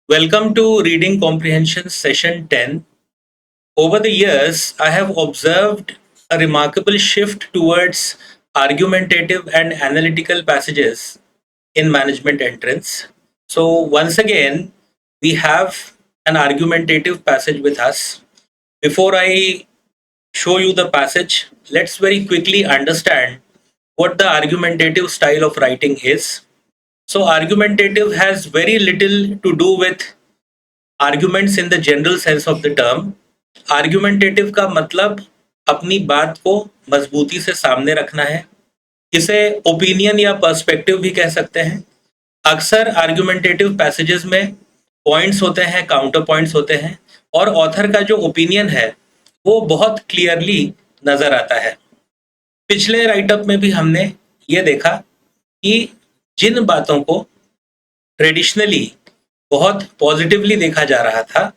Welcome to Reading Comprehension Session 10. Over the years, I have observed a remarkable shift towards argumentative and analytical passages in management entrance. So, once again, we have an argumentative passage with us. Before I show you the passage, let's very quickly understand what the argumentative style of writing is. So, argumentative has very little to do with arguments in the general sense of the term. Argumentative का मतलब अपनी बात को मजबूती से सामने रखना है। इसे ओपिनियन या पर्सपेक्टिव भी कह सकते हैं। अक्सर आर्ग्यूमेंटेटिव पैसेजेस में पॉइंट्स होते हैं, काउंटर पॉइंट्स होते हैं और ऑथर का जो ओपिनियन है वो बहुत क्लियरली नजर आता है। पिछले राइटअप में भी हमने ये देखा कि जिन बातों को ट्रेडिशनली बहुत पॉजिटिवली देखा जा रहा था,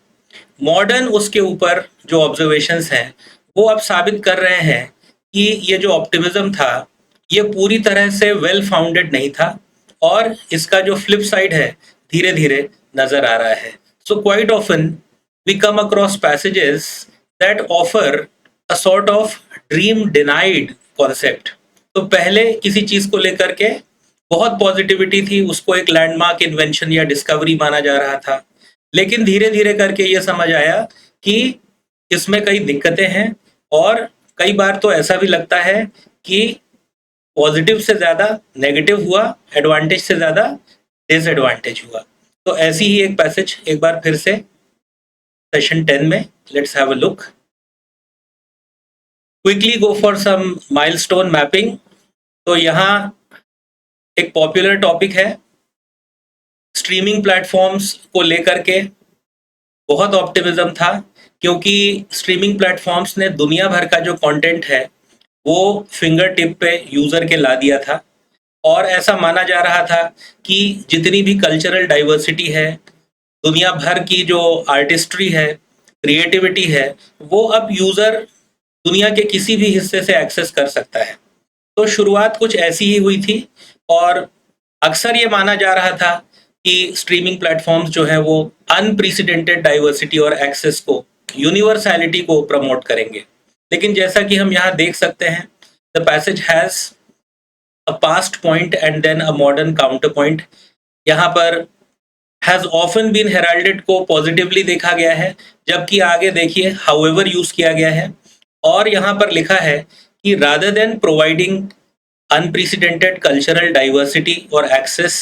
मॉडर्न उसके ऊपर जो ऑब्जर्वेशंस हैं वो अब साबित कर रहे हैं कि ये जो ऑप्टिमिज्म था ये पूरी तरह से वेल फाउंडेड नहीं था और इसका जो फ्लिप साइड है धीरे धीरे नजर आ रहा है। So quite often we come across passages that offer a sort of dream denied concept. तो पहले किसी चीज को लेकर के बहुत पॉजिटिविटी थी, उसको एक लैंडमार्क इन्वेंशन या डिस्कवरी माना जा रहा था, लेकिन धीरे धीरे करके ये समझ आया कि इसमें कई दिक्कतें हैं और कई बार तो ऐसा भी लगता है कि पॉजिटिव से ज्यादा नेगेटिव हुआ, एडवांटेज से ज्यादा डिसएडवांटेज हुआ। तो ऐसी ही एक पैसेज एक बार फिर से सेशन 10 में let's have a look. Quickly go for some milestone mapping. तो यहाँ एक पॉपुलर टॉपिक है, स्ट्रीमिंग प्लेटफॉर्म्स को लेकर के बहुत ऑप्टिमिज्म था क्योंकि स्ट्रीमिंग प्लेटफॉर्म्स ने दुनिया भर का जो कंटेंट है वो फिंगर टिप पे यूजर के ला दिया था और ऐसा माना जा रहा था कि जितनी भी कल्चरल डाइवर्सिटी है, दुनिया भर की जो आर्टिस्ट्री है, क्रिएटिविटी है, वो अब यूजर दुनिया के किसी भी हिस्से से एक्सेस कर सकता है। तो शुरुआत कुछ ऐसी ही हुई थी और अक्सर ये माना जा रहा था कि स्ट्रीमिंग प्लेटफॉर्म्स जो है वो अनप्रेसिडेंटेड डाइवर्सिटी और एक्सेस को, यूनिवर्सैलिटी को प्रमोट करेंगे। लेकिन जैसा कि हम यहाँ देख सकते हैं, the passage has a past point and then a modern counter point. यहाँ पर हैज ऑफन बीन हेराल्डेड को पॉजिटिवली देखा गया है, जबकि आगे देखिए हाउएवर यूज किया गया है और यहाँ पर लिखा है कि rather than providing unprecedented cultural diversity or access,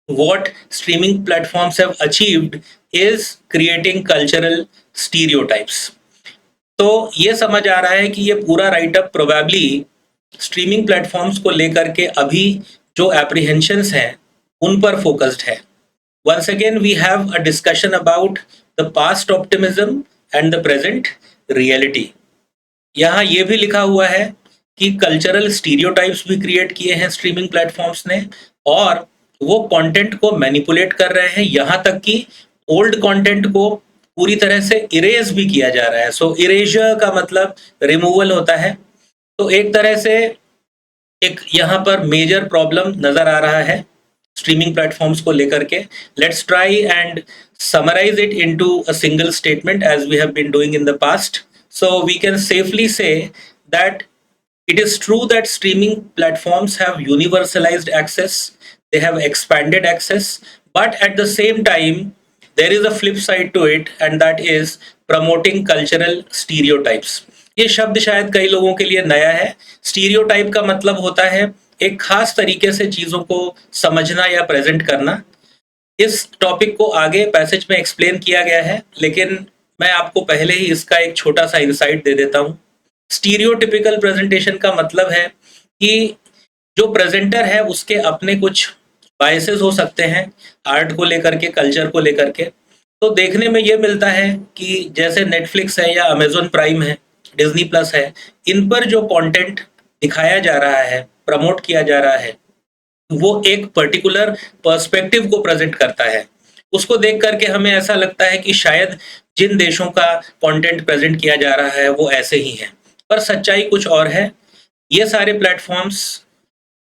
what streaming platforms have achieved is creating cultural stereotypes. तो ये समझ आ रहा है कि ये पूरा राइटअप प्रोबेबली स्ट्रीमिंग प्लेटफॉर्म्स को लेकर के अभी जो एप्रीहेंशंस हैं उन पर फोकस्ड है। Once again we have a discussion about the past optimism and the present reality. यहाँ ये भी लिखा हुआ है कि कल्चरल स्टीरियोटाइप्स भी क्रिएट किए हैं स्ट्रीमिंग प्लेटफॉर्म्स ने और वो कंटेंट को मैनिपुलेट कर रहे हैं, यहाँ तक कि ओल्ड कंटेंट को पूरी तरह से इरेज भी किया जा रहा है। सो इरेजर का मतलब रिमूवल होता है। तो एक तरह से एक यहाँ पर मेजर प्रॉब्लम नजर आ रहा है स्ट्रीमिंग प्लेटफॉर्म्स को लेकर के। Let's try and summarize it into a single statement as we have been doing in the past. So we can safely say that it is true that streaming platforms have universalized access, they have expanded access, but at the same time, there is a flip side to it, and that is promoting cultural stereotypes. ये शब्द शायद कई लोगों के लिए नया है। Stereotype का मतलब होता है एक खास तरीके से चीजों को समझना या प्रेजेंट करना। इस टॉपिक को आगे पैसेज में एक्सप्लेन किया गया है, लेकिन मैं आपको पहले ही इसका एक छोटा सा इंसाइट दे देता हूँ। स्टीरियोटिपिकल प्रेजेंटेशन का मतलब है कि जो प्रेजेंटर है उसके अपने कुछ बायसेस हो सकते हैं आर्ट को लेकर के, कल्चर को लेकर के। तो देखने में ये मिलता है कि जैसे नेटफ्लिक्स है या अमेजोन प्राइम है, डिज्नी प्लस है, इन पर जो कंटेंट दिखाया जा रहा है, प्रमोट किया जा रहा है, वो एक पर्टिकुलर पर्सपेक्टिव को प्रेजेंट करता है। उसको देख करके हमें ऐसा लगता है कि शायद जिन देशों का कंटेंट प्रेजेंट किया जा रहा है वो ऐसे ही है, पर सच्चाई कुछ और है। ये सारे प्लेटफॉर्म्स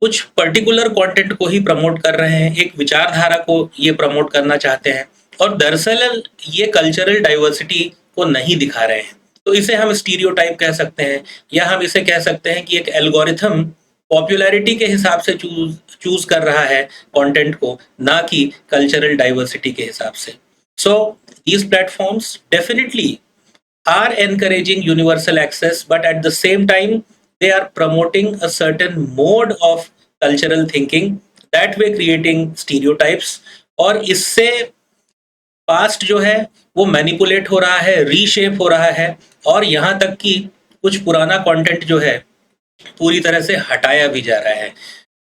कुछ पर्टिकुलर कंटेंट को ही प्रमोट कर रहे हैं, एक विचारधारा को ये प्रमोट करना चाहते हैं और दरअसल ये कल्चरल डाइवर्सिटी को नहीं दिखा रहे हैं। तो इसे हम स्टीरियोटाइप कह सकते हैं, या हम इसे कह सकते हैं कि एक एल्गोरिथम पॉपुलैरिटी के हिसाब से चूज कर रहा है कंटेंट को, ना कि कल्चरल डाइवर्सिटी के हिसाब से। सो these platforms definitely are encouraging universal access, but at the same time they are promoting a certain mode of cultural thinking, that way creating stereotypes, और इससे पास्ट जो है वो मैनिपुलेट हो रहा है, रीशेप हो रहा है, और यहाँ तक कि कुछ पुराना कंटेंट जो है पूरी तरह से हटाया भी जा रहा है।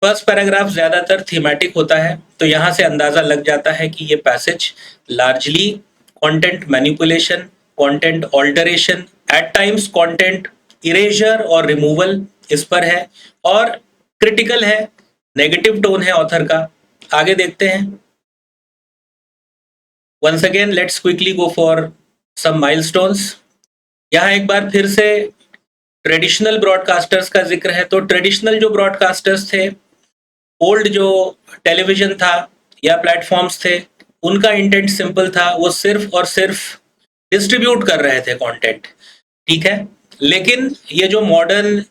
फर्स्ट पैराग्राफ ज़्यादातर थीमेटिक होता है, तो यहाँ से अंदाज़ा लग जाता है कि ये passage largely content manipulation, content alteration, at times content erasure और रिमूवल इस पर है, और क्रिटिकल है, नेगेटिव टोन है ऑथर का। आगे देखते हैं। Once again let's quickly go for some milestones. यहाँ एक बार फिर से ट्रेडिशनल ब्रॉडकास्टर्स का जिक्र है। तो ट्रेडिशनल जो ब्रॉडकास्टर्स थे, ओल्ड जो टेलीविजन था या प्लेटफॉर्म्स थे, उनका इंटेंट सिंपल था, वो सिर्फ और सिर्फ डिस्ट्रीब्यूट कर रहे थे कंटेंट, ठीक है। लेकिन ये जो मॉडर्न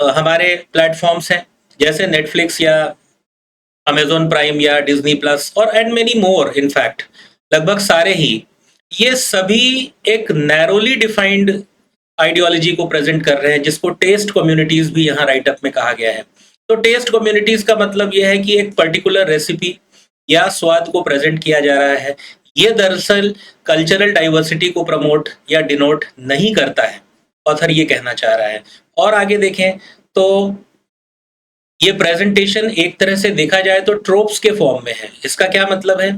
हमारे प्लेटफॉर्म्स हैं जैसे नेटफ्लिक्स या अमेजोन प्राइम या डिज्नी प्लस और एंड मेनी मोर, इनफैक्ट लगभग सारे ही, ये सभी एक नैरोली डिफाइंड आइडियोलॉजी को प्रेजेंट कर रहे हैं, जिसको टेस्ट कम्युनिटीज भी यहाँ राइटअप में कहा गया है। तो टेस्ट कम्युनिटीज का मतलब यह है कि एक पर्टिकुलर रेसिपी या स्वाद को प्रेजेंट किया जा रहा है। ये दरअसल कल्चरल डाइवर्सिटी को प्रमोट या डिनोट नहीं करता है, ऑथर ये कहना चाह रहा है। और आगे देखें तो ये प्रेजेंटेशन एक तरह से देखा जाए तो ट्रोप्स के फॉर्म में है। इसका क्या मतलब है?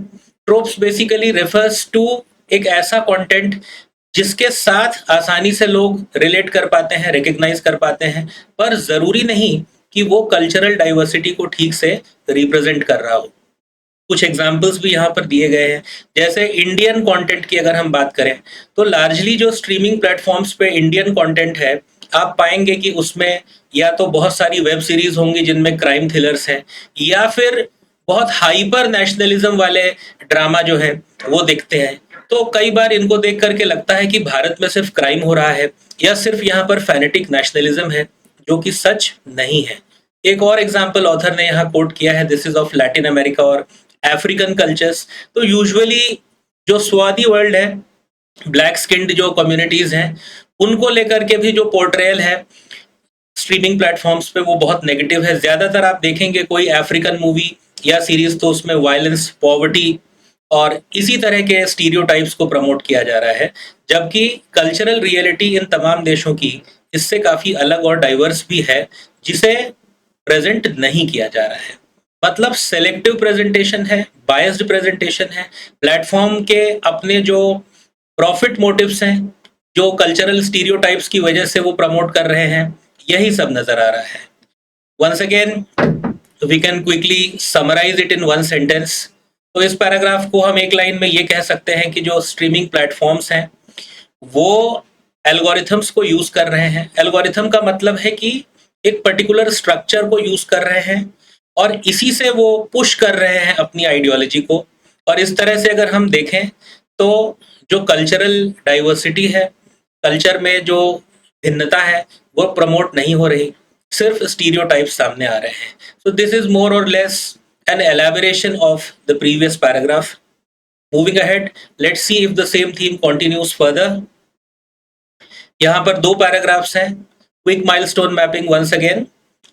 ट्रोप्स बेसिकली रेफर्स टू एक ऐसा कंटेंट जिसके साथ आसानी से लोग रिलेट कर पाते हैं, रिकग्नाइज कर पाते हैं, पर जरूरी नहीं कि वो कल्चरल डाइवर्सिटी को ठीक से रिप्रेजेंट कर रहा हो। कुछ एग्जाम्पल्स भी यहाँ पर दिए गए हैं। जैसे इंडियन कंटेंट की अगर हम बात करें तो लार्जली जो स्ट्रीमिंग प्लेटफॉर्म्स पे इंडियन कंटेंट है, आप पाएंगे कि उसमें या तो बहुत सारी वेब सीरीज होंगी जिनमें क्राइम थ्रिलर्स हैं, या फिर बहुत हाइपर नेशनलिज्म वाले ड्रामा जो है वो दिखते हैं। तो कई बार इनको देख करके लगता है कि भारत में सिर्फ क्राइम हो रहा है या सिर्फ यहाँ पर फैनेटिक नेशनलिज्म है, जो कि सच नहीं है। एक और एग्जाम्पल ऑथर ने यहाँ कोट किया है, this is of Latin America और अफ्रीकन कल्चर्स। तो यूजुअली जो स्वादी वर्ल्ड है, ब्लैक स्किन्ड जो कम्युनिटीज हैं, उनको लेकर के भी जो पोर्ट्रेयल है स्ट्रीमिंग प्लेटफॉर्म्स पे वो बहुत नेगेटिव है। ज्यादातर आप देखेंगे कोई अफ्रीकन मूवी या सीरीज तो उसमें वायलेंस, पॉवर्टी और इसी तरह के स्टीरियोटाइप्स को प्रमोट किया जा रहा है, जबकि कल्चरल रियलिटी इन तमाम देशों की इससे काफी अलग और डाइवर्स भी है, जिसे प्रेजेंट नहीं किया जा रहा है। मतलब सेलेक्टिव प्रेजेंटेशन है, बायस्ड प्रेजेंटेशन है, प्लेटफॉर्म के अपने जो प्रॉफिट मोटिव्स हैं, जो कल्चरल स्टीरियोटाइप्स की वजह से वो प्रमोट कर रहे हैं, यही सब नजर आ रहा है। Once again we can quickly summarise it in one sentence. तो इस पैराग्राफ को हम एक लाइन में ये कह सकते हैं कि जो स्ट्रीमिंग प्लेटफॉर्म्स हैं वो एल्गोरिथम्स को यूज कर रहे हैं। एल्गोरिथम का मतलब है कि एक पर्टिकुलर स्ट्रक्चर को यूज कर रहे हैं और इसी से वो पुश कर रहे हैं अपनी आइडियोलॉजी को। और इस तरह से अगर हम देखें तो जो कल्चरल डाइवर्सिटी है, कल्चर में जो भिन्नता है, वो प्रमोट नहीं हो रही, सिर्फ स्टीरियोटाइप्स सामने आ रहे हैं। सो दिस इज मोर और less an elaboration of the previous paragraph. Moving ahead, let's see if the same theme continues further. यहाँ पर 2 पैराग्राफ्स हैं। Quick milestone mapping once again.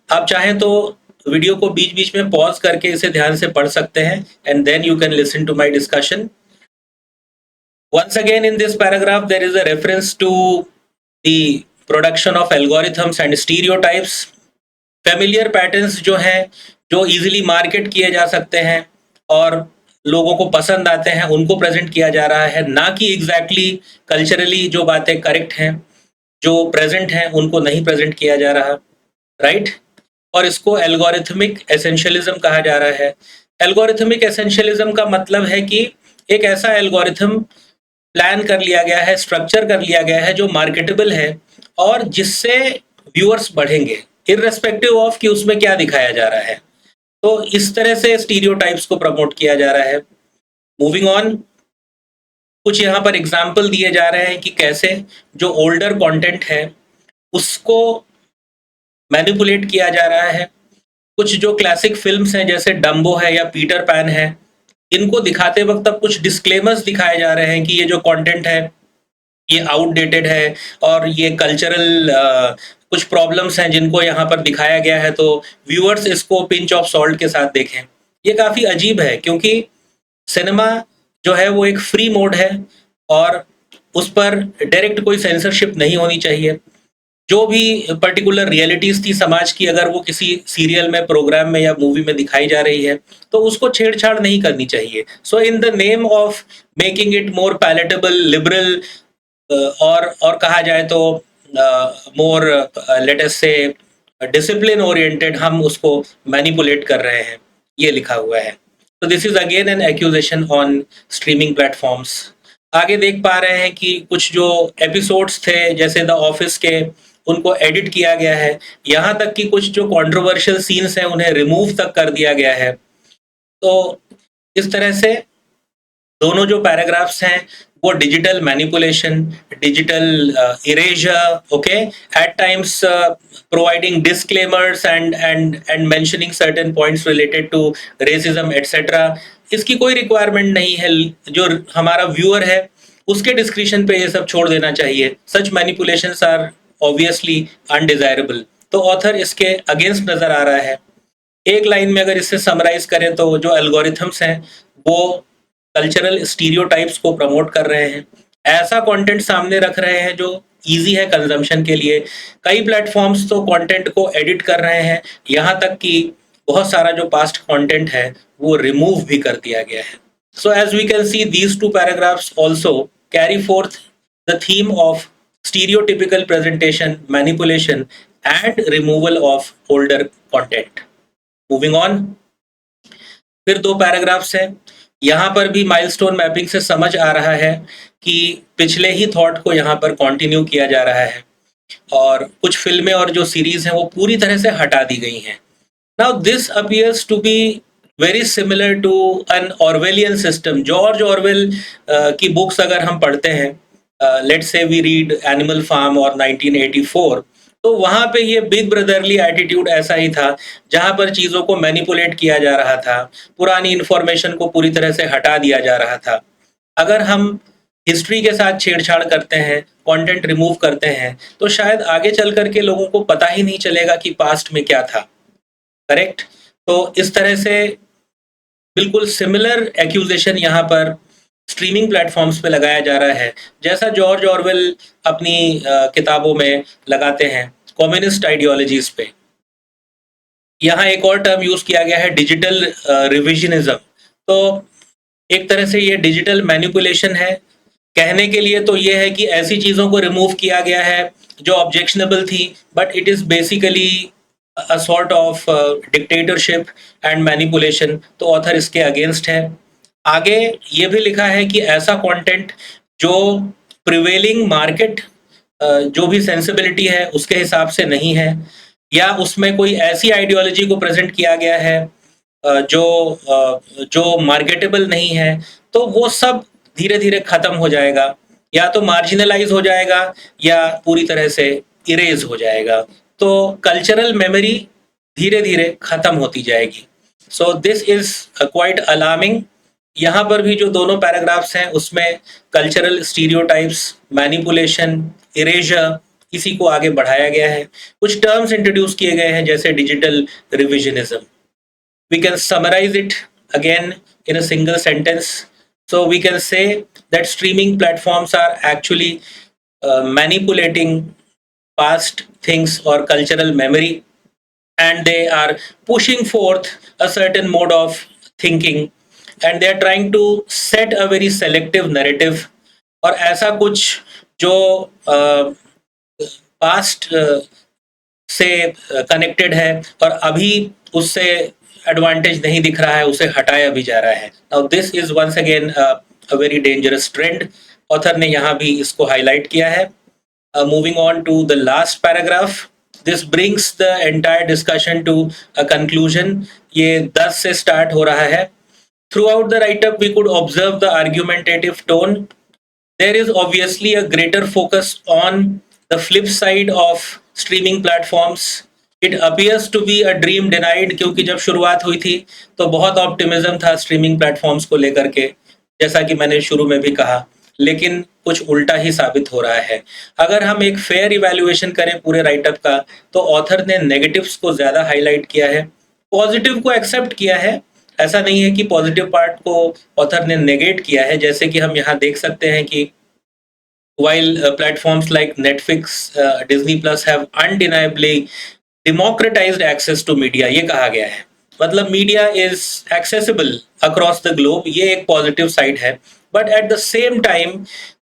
आप चाहें तो वीडियो को बीच बीच में पॉज करके इसे ध्यान से पढ़ सकते हैं, and then you can listen to my discussion. Once again in this paragraph there is a reference to the production of algorithms and stereotypes. Familiar patterns जो हैं, जो इजीली मार्केट किए जा सकते हैं और लोगों को पसंद आते हैं, उनको प्रेजेंट किया जा रहा है, ना कि एग्जैक्टली कल्चरली जो बातें करेक्ट हैं, जो प्रेजेंट हैं, उनको नहीं प्रेजेंट किया जा रहा, राइट। और इसको एल्गोरिथमिक एसेंशियलिज्म कहा जा रहा है। एल्गोरिथमिक एसेंशियलिज्म का मतलब है कि एक ऐसा एल्गोरिथम प्लान कर लिया गया है, स्ट्रक्चर कर लिया गया है जो मार्केटेबल है और जिससे व्यूअर्स बढ़ेंगे इररेस्पेक्टिव ऑफ कि उसमें क्या दिखाया जा रहा है। तो इस तरह से स्टीरियोटाइप्स को प्रमोट किया जा रहा है। मूविंग ऑन, कुछ यहाँ पर एग्जाम्पल दिए जा रहे हैं कि कैसे जो ओल्डर कंटेंट है उसको मैनिपुलेट किया जा रहा है। कुछ जो क्लासिक फिल्म्स हैं जैसे डम्बो है या पीटर पैन है, इनको दिखाते वक्त अब कुछ डिस्क्लेमर्स दिखाए जा रहे हैं कि ये जो कंटेंट है ये आउटडेटेड है और ये कल्चरल कुछ प्रॉब्लम्स हैं जिनको यहाँ पर दिखाया गया है, तो व्यूअर्स इसको पिंच ऑफ सॉल्ट के साथ देखें। ये काफ़ी अजीब है क्योंकि सिनेमा जो है वो एक फ्री मोड है और उस पर डायरेक्ट कोई सेंसरशिप नहीं होनी चाहिए। जो भी पर्टिकुलर रियलिटीज थी समाज की, अगर वो किसी सीरियल में, प्रोग्राम में या मूवी में दिखाई जा रही है तो उसको छेड़छाड़ नहीं करनी चाहिए। So in the name of making it more palatable, liberal, और कहा जाए तो मोर लेट अस से डिसिप्लिन ओरिएंटेड, हम उसको मैनिपुलेट कर रहे हैं, ये लिखा हुआ है। तो this is again an accusation on streaming platforms. आगे देख पा रहे हैं कि कुछ जो एपिसोड्स थे जैसे द ऑफिस के, उनको एडिट किया गया है। यहाँ तक कि कुछ जो कंट्रोवर्शियल सीन्स हैं उन्हें रिमूव तक कर दिया गया है। तो इस तरह से दोनों जो पैराग्राफ्स हैं वो digital manipulation, digital erasure, okay, at times providing disclaimers and mentioning certain points related to racism etc. इसकी कोई रिक्वायरमेंट नहीं है। जो हमारा व्यूअर है उसके डिस्क्रिप्शन पे ये सब छोड़ देना चाहिए। सच मैनिपुलेशंस आर ऑब्वियसली अनडिजायरेबल। तो ऑथर इसके अगेंस्ट नजर आ रहा है। एक लाइन में अगर इससे समराइज करें तो जो एल्गोरिथम्स हैं वो कल्चरल स्टीरियोटाइप्स को प्रमोट कर रहे हैं, ऐसा कंटेंट सामने रख रहे हैं जो इजी है कंजम्पशन के लिए। कई प्लेटफॉर्म्स तो कंटेंट को एडिट कर रहे हैं, यहाँ तक कि बहुत सारा जो पास्ट कंटेंट है वो रिमूव भी कर दिया गया है। So as we can see these two paragraphs also carry forth the theme of stereotypical presentation, manipulation and removal of older content. Moving on, फिर दो पैराग्राफ्स हैं। यहाँ पर भी माइलस्टोन मैपिंग से समझ आ रहा है कि पिछले ही थॉट को यहाँ पर कंटिन्यू किया जा रहा है और कुछ फिल्में और जो सीरीज हैं वो पूरी तरह से हटा दी गई हैं। Now this appears to be very similar to an Orwellian system. George Orwell की बुक्स अगर हम पढ़ते हैं, let's say we read animal farm और 1984, तो वहां पे ये बिग ब्रदरली एटीट्यूड ऐसा ही था जहां पर चीजों को मैनिपुलेट किया जा रहा था, पुरानी इंफॉर्मेशन को पूरी तरह से हटा दिया जा रहा था। अगर हम हिस्ट्री के साथ छेड़छाड़ करते हैं, कंटेंट रिमूव करते हैं, तो शायद आगे चल करके लोगों को पता ही नहीं चलेगा कि पास्ट में क्या था। करेक्ट? तो इस तरह से बिल्कुल सिमिलर एक्यूजेशन यहाँ पर स्ट्रीमिंग प्लेटफॉर्म्स पे लगाया जा रहा है, जैसा जॉर्ज ऑरवेल अपनी किताबों में लगाते हैं कम्युनिस्ट आइडियोलॉजीज पे। यहाँ एक और टर्म यूज किया गया है, डिजिटल रिविजनिज्म। तो एक तरह से ये डिजिटल मैनिपुलेशन है। कहने के लिए तो ये है कि ऐसी चीजों को रिमूव किया गया है जो ऑब्जेक्शनेबल थी, but it is basically a sort of dictatorship and manipulation. तो ऑथर इसके अगेंस्ट है। आगे ये भी लिखा है कि ऐसा कंटेंट जो प्रिवेलिंग मार्केट जो भी सेंसिबिलिटी है उसके हिसाब से नहीं है, या उसमें कोई ऐसी आइडियोलॉजी को प्रेजेंट किया गया है जो मार्केटेबल नहीं है, तो वो सब धीरे धीरे खत्म हो जाएगा, या तो मार्जिनलाइज हो जाएगा या पूरी तरह से इरेज हो जाएगा। तो कल्चरल मेमोरी धीरे धीरे खत्म होती जाएगी। सो दिस इज क्वाइट अलार्मिंग। यहाँ पर भी जो दोनों पैराग्राफ्स हैं उसमें कल्चरल स्टीरियोटाइप्स, मैनिपुलेशन, इरेजर, इसी को आगे बढ़ाया गया है। कुछ टर्म्स इंट्रोड्यूस किए गए हैं जैसे digital revisionism. We can summarize it again in a single sentence. So we can say that streaming platforms are actually manipulating past things or cultural memory, and they are pushing forth a certain mode of thinking, and they are trying to set a very selective narrative, और ऐसा कुछ जो past से connected है और अभी उससे advantage नहीं दिख रहा है, उसे हटाया भी जा रहा है। Now this is once again a very dangerous trend. Author ने यहाँ भी इसको हाईलाइट किया है। Moving on to the last paragraph, this brings the entire discussion to a conclusion. ये 10 से स्टार्ट हो रहा है। Throughout the write-up, we could observe the argumentative tone. There is obviously a greater focus on the flip side of streaming platforms. It appears to be a dream denied, क्योंकि जब शुरुआत हुई थी तो बहुत ऑप्टिमिज्म था स्ट्रीमिंग प्लेटफॉर्म्स को लेकर के, जैसा कि मैंने शुरू में भी कहा, लेकिन कुछ उल्टा ही साबित हो रहा है। अगर हम एक फेयर इवैल्यूएशन करें पूरे राइटअप का, तो ऑथर ने नेगेटिव्स को ज़्यादा हाईलाइट किया है, पॉजिटिव को एक्सेप्ट किया है। ऐसा नहीं है कि पॉजिटिव पार्ट को ऑथर ने नेगेट किया है, जैसे कि हम यहाँ देख सकते हैं कि while platforms like Netflix, Disney Plus have undeniably democratized access to media, ये कहा गया है, मतलब media is accessible across the globe, ये एक पॉजिटिव साइड है। But at the same time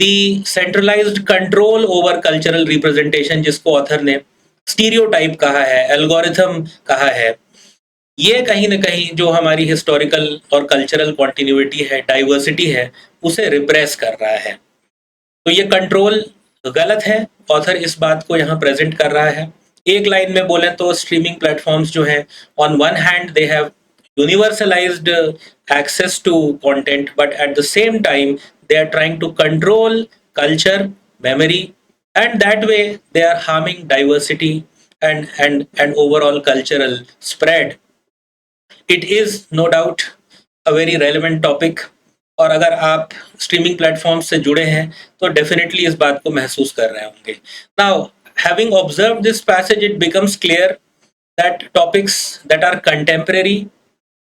the centralised control over cultural representation, जिसको author ने स्टीरियोटाइप कहा है, एल्गोरिथम कहा है, ये कहीं ना कहीं जो हमारी हिस्टोरिकल और कल्चरल कॉन्टिन्यूटी है, डाइवर्सिटी है, उसे रिप्रेस कर रहा है। तो ये कंट्रोल गलत है, ऑथर इस बात को यहाँ प्रेजेंट कर रहा है। एक लाइन में बोलें तो स्ट्रीमिंग प्लेटफॉर्म्स जो हैं, on one hand they have universalised access to content, but at the same time they are trying to control culture, memory, and that way they are harming diversity and overall cultural spread. It is no doubt a very relevant topic, और अगर आप streaming platform से जुड़े हैं तो definitely इस बात को महसूस कर रहे होंगे। Now having observed this passage, it becomes clear that topics that are contemporary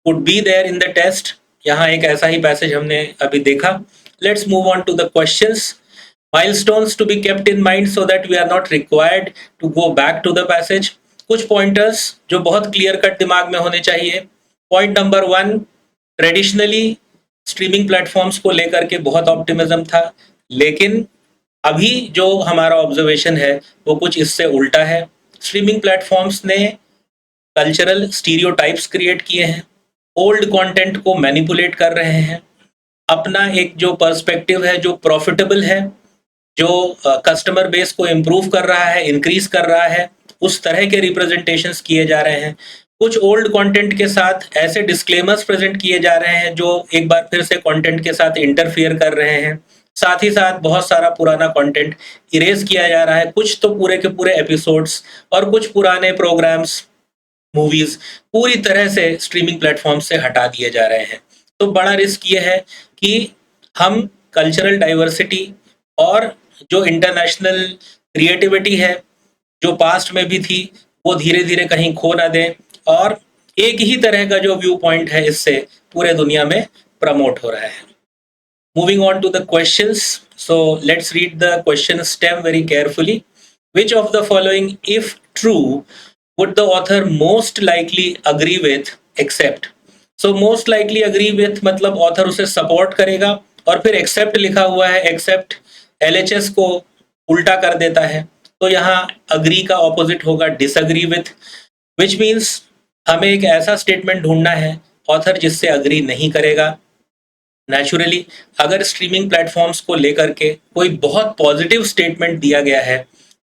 would be there in the test. यहाँ एक ऐसा ही पैसेज हमने अभी देखा। Let's move on to the questions. Milestones to be kept in mind so that we are not required to go back to the passage. कुछ pointers जो बहुत clear cut दिमाग में होने चाहिए। Point number 1, traditionally streaming platforms को लेकर के बहुत ऑप्टिमिज्म था, लेकिन अभी जो हमारा ऑब्जर्वेशन है वो कुछ इससे उल्टा है। स्ट्रीमिंग प्लेटफॉर्म्स ने कल्चरल स्टीरियोटाइप्स क्रिएट किए हैं, ओल्ड कंटेंट को मैनिपुलेट कर रहे हैं, अपना एक जो पर्सपेक्टिव है जो प्रॉफिटेबल है, जो कस्टमर बेस को इम्प्रूव कर रहा है, इंक्रीज कर रहा है, उस तरह के रिप्रेजेंटेशंस किए जा रहे हैं। कुछ ओल्ड कंटेंट के साथ ऐसे डिस्क्लेमर्स प्रेजेंट किए जा रहे हैं जो एक बार फिर से कंटेंट के साथ इंटरफियर कर रहे हैं। साथ ही साथ बहुत सारा पुराना कंटेंट इरेज किया जा रहा है। कुछ तो पूरे के पूरे एपिसोड्स और कुछ पुराने प्रोग्राम्स, मूवीज पूरी तरह से स्ट्रीमिंग प्लेटफॉर्म से हटा दिए जा रहे हैं। तो बड़ा रिस्क ये है कि हम कल्चरल डाइवर्सिटी और जो इंटरनेशनल क्रिएटिविटी है जो पास्ट में भी थी, वो धीरे धीरे कहीं खो ना दें, और एक ही तरह का जो व्यू पॉइंट है इससे पूरे दुनिया में प्रमोट हो रहा है। Moving on to the questions, so let's read the question stem very carefully. Which of the following if true would the author most likely agree with except? So most likely agree with मतलब author उसे support करेगा, और फिर accept लिखा हुआ है, accept LHS को उल्टा कर देता है, तो यहाँ अग्री का ऑपोजिट होगा डिसअग्री विथ, विच मीन्स हमें एक ऐसा स्टेटमेंट ढूंढना है ऑथर जिससे अग्री नहीं करेगा। नेचुरली अगर स्ट्रीमिंग प्लेटफॉर्म्स को लेकर के कोई बहुत पॉजिटिव स्टेटमेंट दिया गया है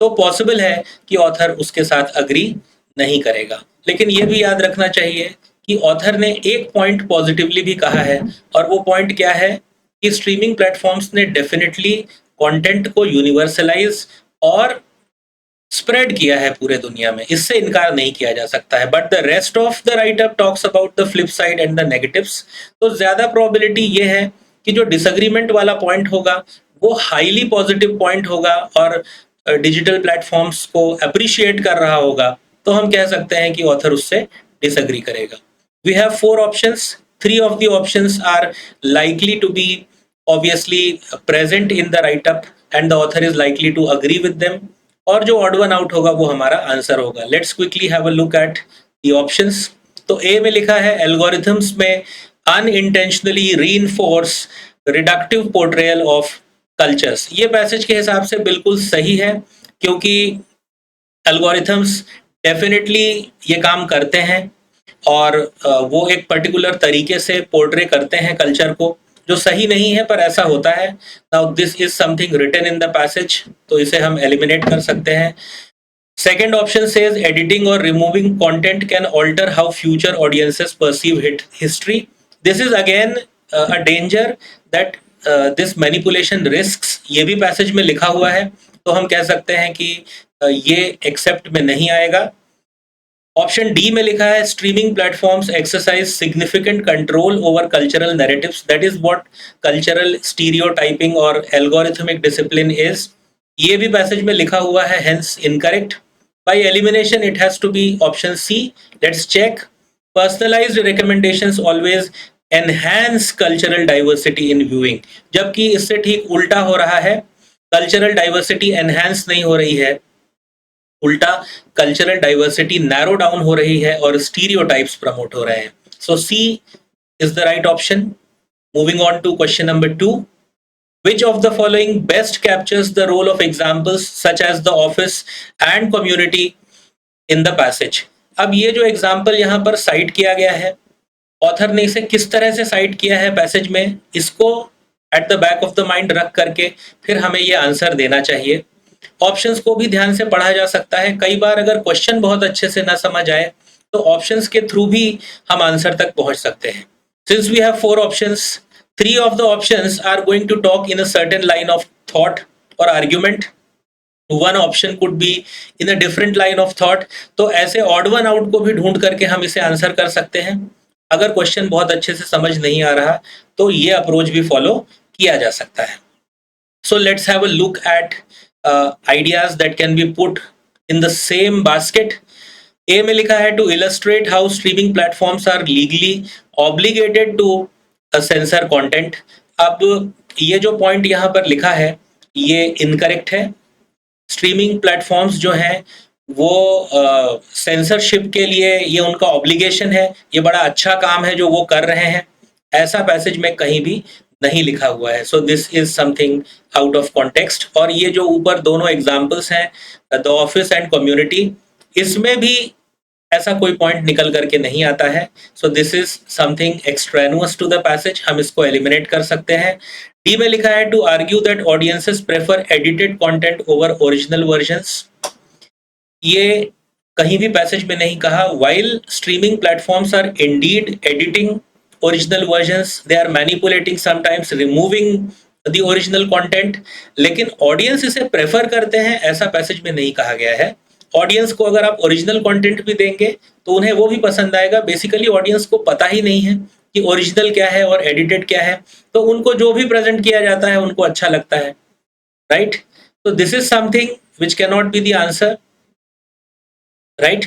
तो पॉसिबल है कि ऑथर उसके साथ अग्री नहीं करेगा, लेकिन ये भी याद रखना चाहिए कि ऑथर ने एक पॉइंट पॉजिटिवली भी कहा है, और वो पॉइंट क्या है कि स्ट्रीमिंग प्लेटफॉर्म्स ने डेफिनेटली कंटेंट को यूनिवर्सलाइज और स्प्रेड किया है पूरे दुनिया में, इससे इनकार नहीं किया जा सकता है। But the rest of the right up talks about the flip side and the negatives. तो ज्यादा प्रोबेबिलिटी ये है कि जो डिसएग्रीमेंट वाला पॉइंट होगा वो हाईली पॉजिटिव पॉइंट होगा और डिजिटल प्लेटफॉर्म्स को अप्रिशिएट कर रहा होगा, तो हम कह सकते हैं कि ऑथर उससे डिसएग्री करेगा। We have 4 options. 3 of the options are likely to be obviously present in the write-up and the author is likely to agree with them. और जो odd one out होगा वो हमारा आंसर होगा। Let's quickly have a look at the options. तो A में लिखा है algorithms में unintentionally reinforce reductive portrayal of cultures. ये पैसेज के हिसाब से बिल्कुल सही है, क्योंकि algorithms definitely ये काम करते हैं और वो एक पर्टिकुलर तरीके से पोर्ट्रे करते हैं कल्चर को, जो सही नहीं है पर ऐसा होता है। Now this is something written in the passage, तो इसे हम एलिमिनेट कर सकते हैं। सेकेंड ऑप्शन सेज एडिटिंग और removing content can alter how future audiences perceive its history. This is again a danger that this manipulation risks, ये भी passage में लिखा हुआ है, तो हम कह सकते हैं कि ये एक्सेप्ट में नहीं आएगा। ऑप्शन डी में लिखा है streaming platforms exercise significant control over cultural narratives, that is what cultural stereotyping और एल्गोरिथमिक डिसिप्लिन इज, ये भी पैसेज में लिखा हुआ है, hence incorrect. By elimination it has to be option C. Let's check. Personalised recommendations always enhance cultural diversity in viewing, जबकि इससे ठीक उल्टा हो रहा है, कल्चरल डाइवर्सिटी एनहांस नहीं हो रही है, उल्टा कल्चरल डाइवर्सिटी नैरो डाउन हो रही है और स्टीरियोटाइप्स प्रमोट हो रहे हैं। So C is the right option. Moving on to question number 2, which of the following best captures the role of examples such as the office and community in the passage? अब ये जो example यहाँ पर site किया गया है, author ने इसे किस तरह से साइट किया है पैसेज में, इसको at the back of the mind रख करके फिर हमें ये आंसर देना चाहिए। ऑप्शंस को भी ध्यान से पढ़ा जा सकता है, कई बार अगर क्वेश्चन बहुत अच्छे से ना समझ आए तो ऑप्शंस के थ्रू भी हम आंसर तक पहुंच सकते हैं। Since we have 4 options, 3 of the options are going to talk in a certain line of thought or argument, one option could be in a different line of thought, तो ऐसे odd one out को भी ढूंढ करके हम इसे answer कर सकते हैं। अगर क्वेश्चन बहुत अच्छे से समझ नहीं आ रहा तो ये अप्रोच भी फॉलो किया जा सकता है। So let's have a look at ideas that can be put in the same basket. A में लिखा है to illustrate how streaming platforms are legally obligated to censor content. अब ये जो पॉइंट यहाँ पर लिखा है ये इनकरेक्ट है। स्ट्रीमिंग प्लेटफॉर्म्स जो हैं वो सेंसरशिप के लिए ये उनका ऑब्लिगेशन है, ये बड़ा अच्छा काम है जो वो कर रहे हैं, ऐसा पैसेज में कहीं भी नहीं लिखा हुआ है। So this is something out of context. और ये जो ऊपर दोनों एग्जाम्पल्स हैं, द ऑफिस एंड कम्युनिटी, इसमें भी ऐसा कोई पॉइंट निकल करके नहीं आता है। So this is something extraneous to the passage, हम इसको एलिमिनेट कर सकते हैं। डी में लिखा है to argue that audiences prefer edited content over original versions, ये कहीं भी पैसेज में नहीं कहा। While streaming platforms are indeed editing original versions, they are manipulating sometimes removing the original content, लेकिन ऑडियंस इसे प्रेफर करते हैं ऐसा पैसेज में नहीं कहा गया है। ऑडियंस को अगर आप ओरिजिनल कंटेंट भी देंगे तो उन्हें वो भी पसंद आएगा। बेसिकली ऑडियंस को पता ही नहीं है कि ओरिजिनल क्या है और एडिटेड क्या है, तो उनको जो भी प्रेजेंट किया जाता है उनको अच्छा लगता है, राइट? तो this is something which can not be the answer, right?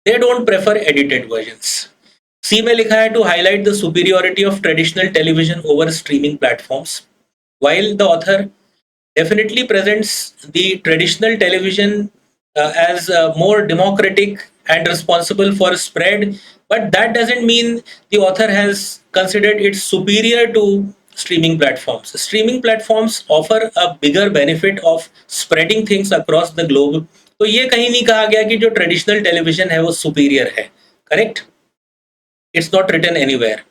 They don't prefer edited versions. C में लिखा है to highlight the superiority of traditional television over streaming platforms, while the author definitely presents the traditional television as more democratic and responsible for spread, but that doesn't mean the author has considered it superior to streaming platforms. Streaming platforms offer a bigger benefit of spreading things across the globe, तो ये कहीं नहीं कहा गया कि जो traditional television है वो सुपीरियर है, correct? It's not written anywhere.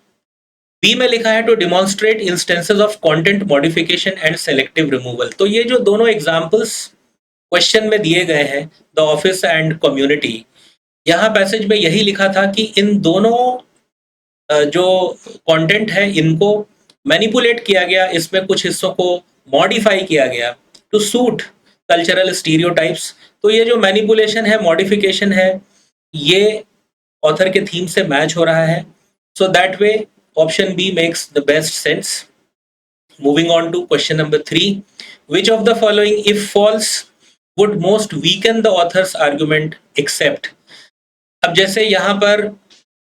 B में लिखा है to demonstrate instances of content modification and selective removal, तो ये जो दोनों एग्जांपल्स क्वेश्चन में दिए गए हैं, द ऑफिस एंड कम्युनिटी, यहाँ पैसेज में यही लिखा था कि इन दोनों जो कंटेंट है इनको मैनिपुलेट किया गया, इसमें कुछ हिस्सों को मॉडिफाई किया गया टू सूट कल्चरल स्टीरियोटाइप्स। तो ये जो मैनिपुलेशन है, मॉडिफिकेशन है, ये ऑथर के थीम से मैच हो रहा है। So that way option B makes the best sense. Moving on to question number 3, which of the following if false would most weaken the author's argument except? अब जैसे यहाँ पर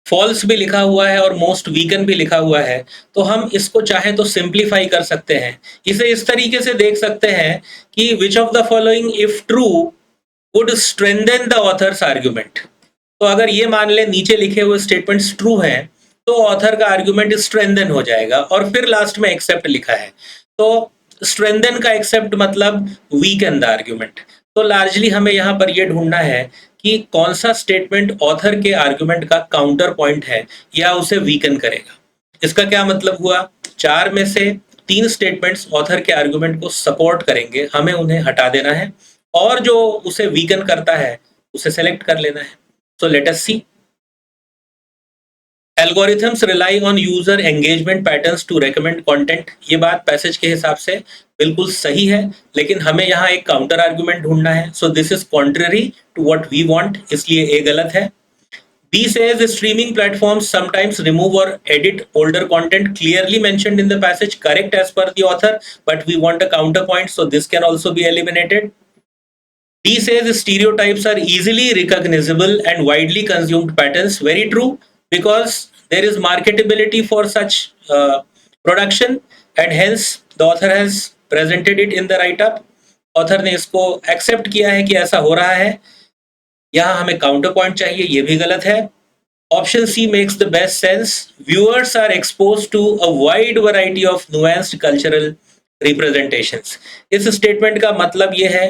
false भी लिखा हुआ है और most weaken भी लिखा हुआ है, तो हम इसको चाहे तो सिंप्लीफाई कर सकते हैं। इसे इस तरीके से देख सकते हैं कि which of the following if true would strengthen the author's argument। तो अगर ये मान ले नीचे लिखे हुए स्टेटमेंट्स ट्रू हैं तो ऑथर का आर्गुमेंट स्ट्रेंथन हो जाएगा, और फिर लास्ट में एक्सेप्ट लिखा है तो स्ट्रेंथन का एक्सेप्ट मतलब वीकन द आर्गुमेंट। तो लार्जली हमें यहाँ पर ये ढूंढना है कि कौन सा स्टेटमेंट ऑथर के आर्गुमेंट का काउंटर पॉइंट है या उसे वीकन करेगा। इसका क्या मतलब हुआ, 4 में से 3 स्टेटमेंट्स ऑथर के आर्गुमेंट को सपोर्ट करेंगे, हमें उन्हें हटा देना है, और जो उसे वीकन करता है उसे सेलेक्ट कर लेना है। So let us see. Algorithms rely on user engagement patterns to recommend content. ये बात पैसेज के हिसाब से बिल्कुल सही है, लेकिन हमें यहाँ एक काउंटर आर्गुमेंट ढूंढना है। So this is contrary to what we want, इसलिए ए गलत है। B says streaming platforms sometimes remove or edit older content clearly mentioned in the passage. Correct as per the author, but we want a counterpoint, so this can also be eliminated. D says stereotypes are easily recognizable and widely consumed patterns. Very true, because there is marketability for such production, and hence the author has presented it in the write-up. Author ने इसको accept किया है कि ऐसा हो रहा है। यहाँ हमें काउंटर पॉइंट चाहिए, ये भी गलत है। Option C makes the best sense. Viewers are expose to a wide variety of nuanced cultural representations. इस स्टेटमेंट का मतलब ये है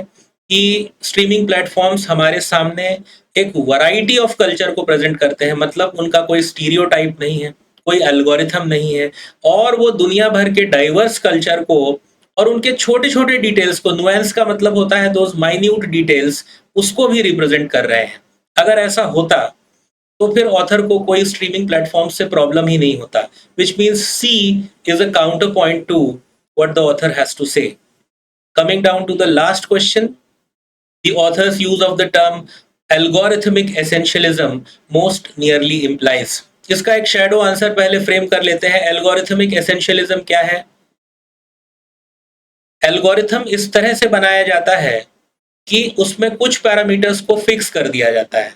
कि स्ट्रीमिंग प्लेटफॉर्म्स हमारे सामने एक वैरायटी ऑफ कल्चर को प्रेजेंट करते हैं, मतलब उनका कोई स्टीरियोटाइप नहीं है, कोई एल्गोरिथम नहीं है, और वो दुनिया भर के डाइवर्स कल्चर को और उनके छोटे छोटे डिटेल्स को, नुएंस का मतलब होता है दोज माइन्यूट डिटेल्स, उसको भी रिप्रेजेंट कर रहे हैं। अगर ऐसा होता तो फिर ऑथर को कोई स्ट्रीमिंग प्लेटफॉर्म से प्रॉब्लम ही नहीं होता, which means C is a counter point to what the author has to say. Coming down to the last question, the author's use of the term algorithmic essentialism most nearly implies. इसका एक shadow answer पहले frame कर लेते हैं। Algorithmic essentialism क्या है? Algorithm इस तरह से बनाया जाता है कि उसमें कुछ पैरामीटर्स को फिक्स कर दिया जाता है,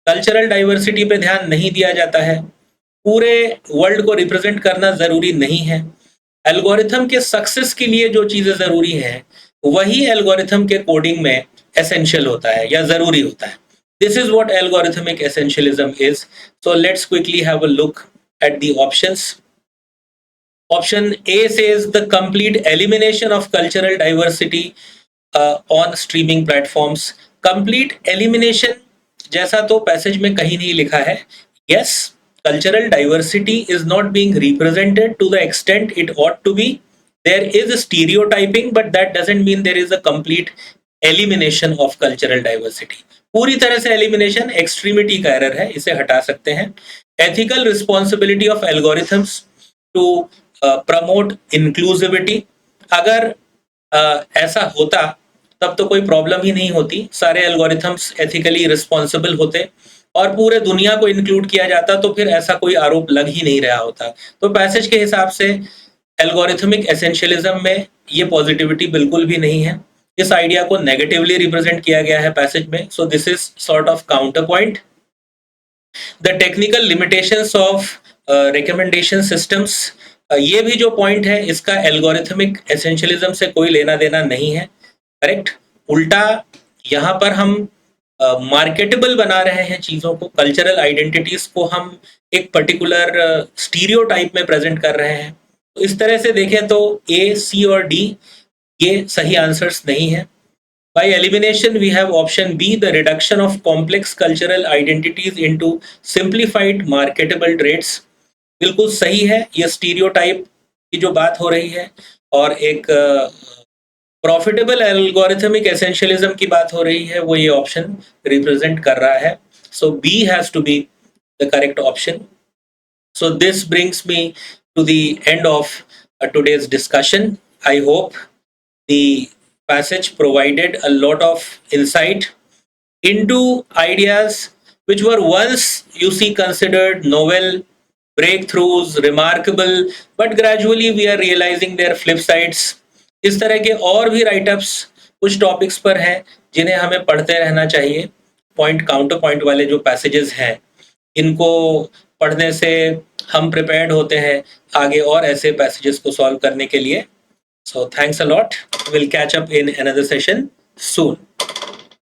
कल्चरल डाइवर्सिटी पे ध्यान नहीं दिया जाता है, पूरे वर्ल्ड को रिप्रेजेंट करना जरूरी नहीं है। एल्गोरिथम के सक्सेस के लिए जो चीजें जरूरी हैं वही एल्गोरिथम के कोडिंग में एसेंशियल होता है या जरूरी होता है। This is what algorithmic essentialism is. So let's quickly have a look at the options. Option A says the complete elimination of cultural diversity on streaming platforms. Complete elimination जैसा तो passage में कहीं नहीं लिखा है। Yes, cultural diversity is not being represented to the extent it ought to be. There is a stereotyping, but that doesn't mean there is a complete elimination of cultural diversity. पूरी तरह से elimination extremity का error है, इसे हटा सकते हैं। Ethical responsibility of algorithms to promote inclusivity. अगर ऐसा होता तब तो कोई प्रॉब्लम ही नहीं होती, सारे एल्गोरिथम्स एथिकली रिस्पॉन्सिबल होते और पूरे दुनिया को इंक्लूड किया जाता, तो फिर ऐसा कोई आरोप लग ही नहीं रहा होता। तो पैसेज के हिसाब से एल्गोरिथमिक एसेंशियलिज्म में ये पॉजिटिविटी बिल्कुल भी नहीं है। इस आइडिया को नेगेटिवली रिप्रेजेंट किया गया है पैसेज में। सो this is sort of counter point. The technical limitations of recommendation systems, ये भी जो पॉइंट है इसका एल्गोरिथमिक एसेंशियलिज्म से कोई लेना देना नहीं है। करेक्ट, उल्टा यहाँ पर हम मार्केटेबल बना रहे हैं चीज़ों को, कल्चरल आइडेंटिटीज को हम एक पर्टिकुलर स्टीरियोटाइप में प्रेजेंट कर रहे हैं। तो इस तरह से देखें तो ए, सी और डी ये सही आंसर्स नहीं है। By elimination we have option B, the reduction of complex cultural identities into simplified marketable trades. बिल्कुल सही है, ये स्टीरियोटाइप की जो बात हो रही है और एक प्रॉफिटेबल एल्गोरिथमिक एसेंशियलिज्म की बात हो रही है, वो ये ऑप्शन रिप्रेजेंट कर रहा है। So B has to be the correct option. So this brings me to the end of today's discussion. I hope the passage provided a lot of insight into ideas which were once you see considered novel, breakthroughs, remarkable, but gradually we are realizing their flip sides. इस तरह के और भी write-ups कुछ topics पर हैं जिन्हें हमें पढ़ते रहना चाहिए। पॉइंट काउंटर पॉइंट वाले जो पैसेजेस हैं इनको पढ़ने से हम प्रिपेयर्ड होते हैं आगे और ऐसे पैसेजेस को सॉल्व करने के लिए। So thanks a lot, will catch up in another session soon.